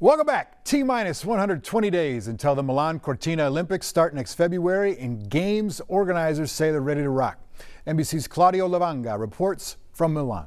Welcome back. T-minus 120 days until the Milan Cortina Olympics start next February, and Games organizers say they're ready to rock. NBC's Claudio Lavanga reports from Milan.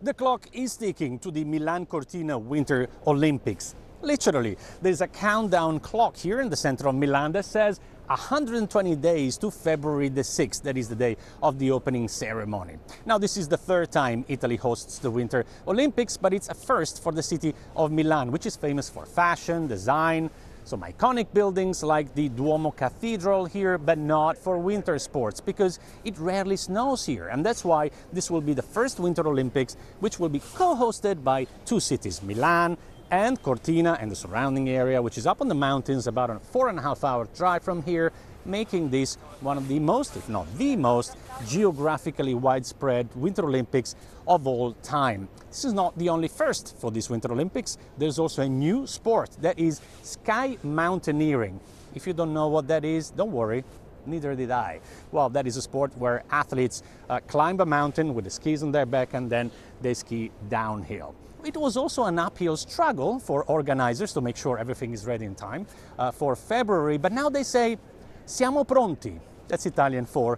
The clock is ticking to the Milan Cortina Winter Olympics. Literally, there's a countdown clock here in the center of Milan that says 120 days to February the 6th. That is the day of the opening ceremony. Now, this is the third time Italy hosts the Winter Olympics, but it's a first for the city of Milan, which is famous for fashion, design, some iconic buildings like the Duomo Cathedral here, but not for winter sports because it rarely snows here. And that's why this will be the first Winter Olympics, which will be co-hosted by two cities, Milan and Cortina and the surrounding area, which is up on the mountains, about a 4.5-hour drive from here, making this one of the most, if not the most, geographically widespread Winter Olympics of all time. This is not the only first for these Winter Olympics. There's also a new sport that is sky mountaineering. If you don't know what that is, don't worry. Neither did I. Well, that is a sport where athletes climb a mountain with the skis on their back and then they ski downhill. It was also an uphill struggle for organizers to make sure everything is ready in time for February, but now they say, siamo pronti. That's Italian for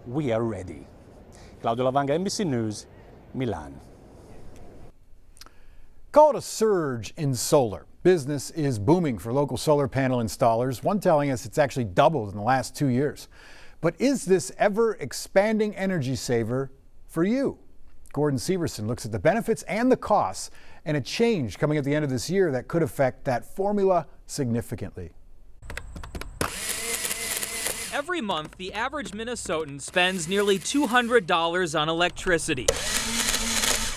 we are ready. Claudio Lavanga, NBC News, Milan. Call it a surge in solar. Business is booming for local solar panel installers, one telling us it's actually doubled in the last 2 years. But is this ever-expanding energy saver for you? Gordon Severson looks at the benefits and the costs and a change coming at the end of this year that could affect that formula significantly. Every month, the average Minnesotan spends nearly $200 on electricity.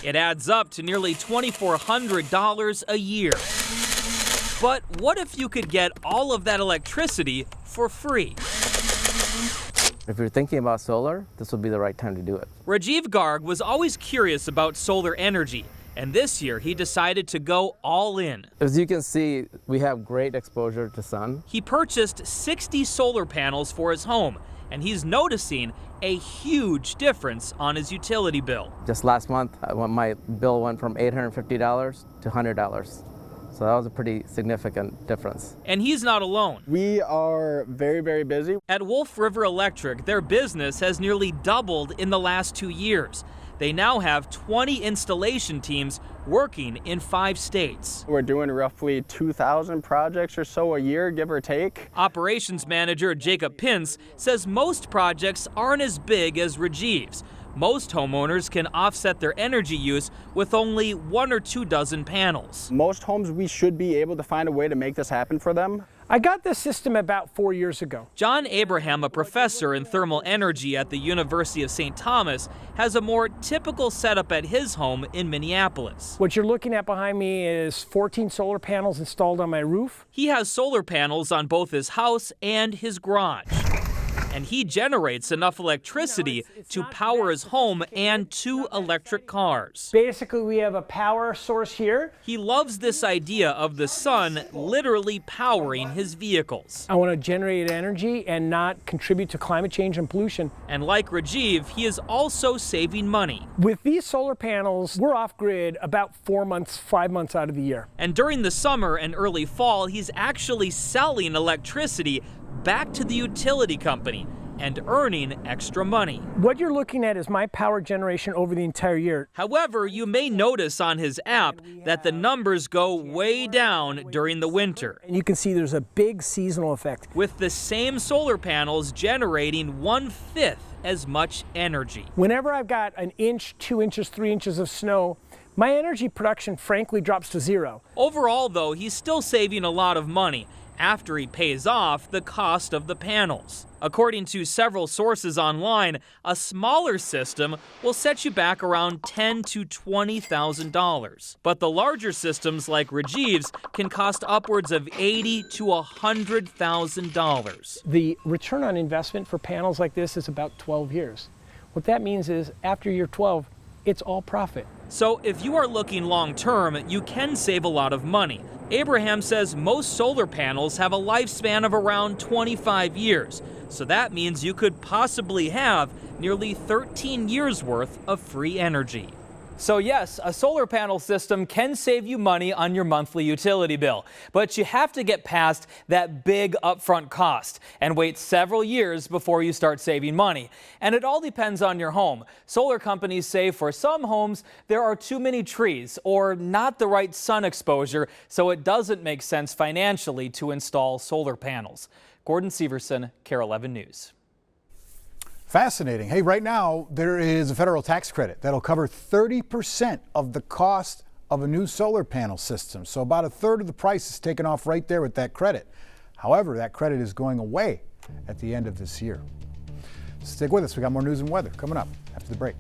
It adds up to nearly $2,400 a year. But what if you could get all of that electricity for free? If you're thinking about solar, this would be the right time to do it. Rajiv Garg was always curious about solar energy, and this year he decided to go all in. As you can see, we have great exposure to sun. He purchased 60 solar panels for his home, and he's noticing a huge difference on his utility bill. Just last month, my bill went from $850 to $100. So that was a pretty significant difference. And he's not alone. We are very, very busy. At Wolf River Electric, their business has nearly doubled in the last 2 years. They now have 20 installation teams working in 5 states. We're doing roughly 2,000 projects or so a year, give or take. Operations manager Jacob Pintz says most projects aren't as big as Rajiv's. Most homeowners can offset their energy use with only 1 or 2 dozen panels. Most homes, we should be able to find a way to make this happen for them. I got this system about 4 years ago. John Abraham, a professor in thermal energy at the University of St. Thomas, has a more typical setup at his home in Minneapolis. What you're looking at behind me is 14 solar panels installed on my roof. He has solar panels on both his house and his garage. And he generates enough electricity to power his home and 2 electric cars. Basically, we have a power source here. He loves this idea of the sun literally powering his vehicles. I want to generate energy and not contribute to climate change and pollution. And like Rajiv, he is also saving money. With these solar panels, we're off-grid about 4 months, 5 months out of the year. And during the summer and early fall, he's actually selling electricity back to the utility company and earning extra money. What you're looking at is my power generation over the entire year. However, you may notice on his app that the numbers go way down during the winter. And you can see there's a big seasonal effect. With the same solar panels generating 1/5 as much energy. Whenever I've got 1 inch, 2 inches, 3 inches of snow, my energy production frankly drops to 0. Overall, though, he's still saving a lot of money after he pays off the cost of the panels. According to several sources online, a smaller system will set you back around $10,000 to $20,000. But the larger systems like Rajiv's can cost upwards of $80,000 to $100,000. The return on investment for panels like this is about 12 years. What that means is after year 12, it's all profit. So if you are looking long term, you can save a lot of money. Abraham says most solar panels have a lifespan of around 25 years. So that means you could possibly have nearly 13 years worth of free energy. So yes, a solar panel system can save you money on your monthly utility bill, but you have to get past that big upfront cost and wait several years before you start saving money. And it all depends on your home. Solar companies say for some homes there are too many trees or not the right sun exposure, so it doesn't make sense financially to install solar panels. Gordon Severson, KARE 11 News. Fascinating. Hey, right now there is a federal tax credit that'll cover 30% of the cost of a new solar panel system. So about a third of the price is taken off right there with that credit. However, that credit is going away at the end of this year. Stick with us. We got more news and weather coming up after the break.